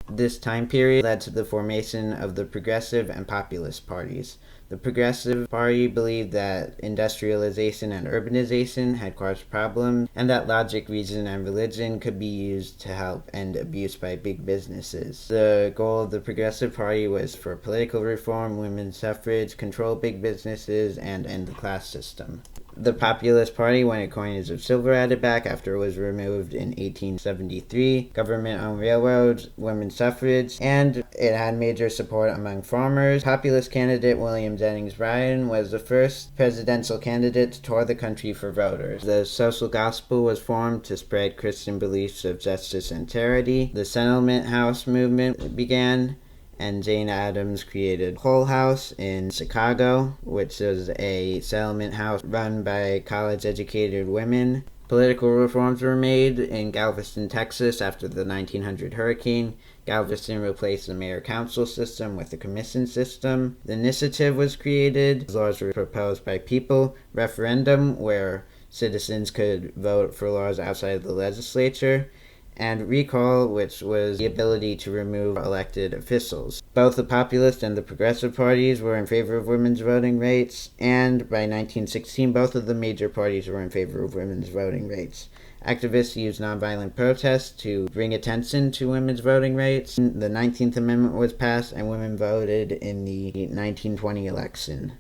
This time period led to the formation of the Progressive and Populist parties. The Progressive Party believed that industrialization and urbanization had caused problems, and that logic, reason, and religion could be used to help end abuse by big businesses. The goal of the Progressive Party was for political reform, women's suffrage, control big businesses, and end the class system. The Populist Party wanted coinage of silver added back after it was removed in 1873, government-owned railroads, women's suffrage, and it had major support among farmers. Populist candidate William Jennings Bryan was the first presidential candidate to tour the country for voters. The Social Gospel was formed to spread Christian beliefs of justice and charity. The Settlement House movement began, and Jane Addams created Hull House in Chicago, which was a settlement house run by college-educated women. Political reforms were made in Galveston, Texas after the 1900 hurricane. Galveston replaced the mayor-council system with a commission system. The initiative was created. Laws were proposed by people. Referendum, where citizens could vote for laws outside of the legislature. And recall, which was the ability to remove elected officials. Both the Populist and the Progressive parties were in favor of women's voting rights, and by 1916, both of the major parties were in favor of women's voting rights. Activists used nonviolent protests to bring attention to women's voting rights. The 19th Amendment was passed, and women voted in the 1920 election.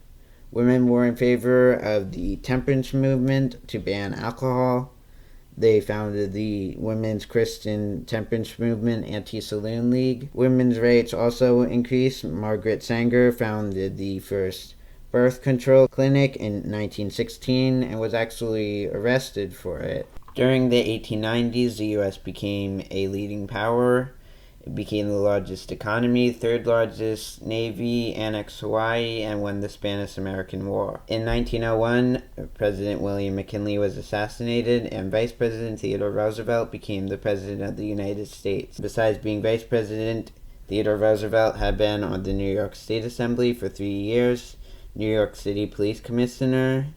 Women were in favor of the temperance movement to ban alcohol. They founded the Women's Christian Temperance Movement Anti-Saloon League. Women's rights also increased. Margaret Sanger founded the first birth control clinic in 1916 and was actually arrested for it. During the 1890s, the U.S. became a leading power. It became the largest economy, third largest navy, annexed Hawaii, and won the Spanish-American War. In 1901, President William McKinley was assassinated, and Vice President Theodore Roosevelt became the President of the United States. Besides being Vice President, Theodore Roosevelt had been on the New York State Assembly for 3 years, New York City Police Commissioner,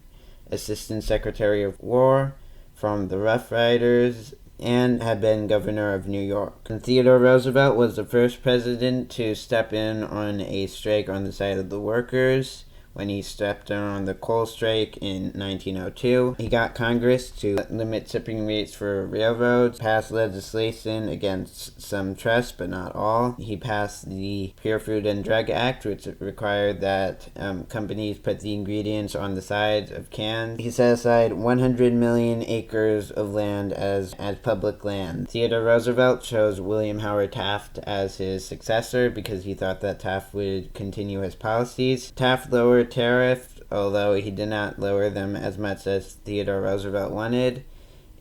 Assistant Secretary of War from the Rough Riders, and had been governor of New York. And Theodore Roosevelt was the first president to step in on a strike on the side of the workers when he stepped in on the coal strike in 1902. He got Congress to limit tipping rates for railroads, passed legislation against some trusts but not all. He passed the Pure Food and Drug Act, which required that companies put the ingredients on the sides of cans. He set aside 100 million acres of land as public land. Theodore Roosevelt chose William Howard Taft as his successor because he thought that Taft would continue his policies. Taft lowered tariffs, although he did not lower them as much as Theodore Roosevelt wanted,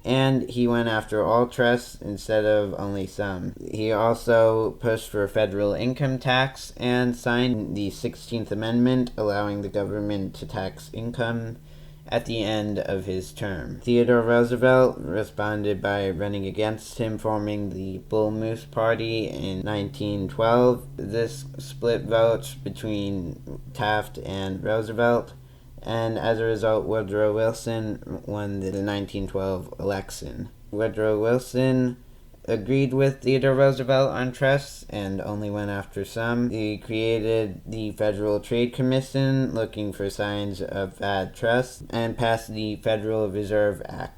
and he went after all trusts instead of only some. He also pushed for a federal income tax and signed the 16th Amendment, allowing the government to tax income at the end of his term. Theodore Roosevelt responded by running against him, forming the Bull Moose Party in 1912. This split votes between Taft and Roosevelt, and as a result, Woodrow Wilson won the 1912 election. Woodrow Wilson agreed with Theodore Roosevelt on trusts and only went after some. He created the Federal Trade Commission looking for signs of bad trusts and passed the Federal Reserve Act.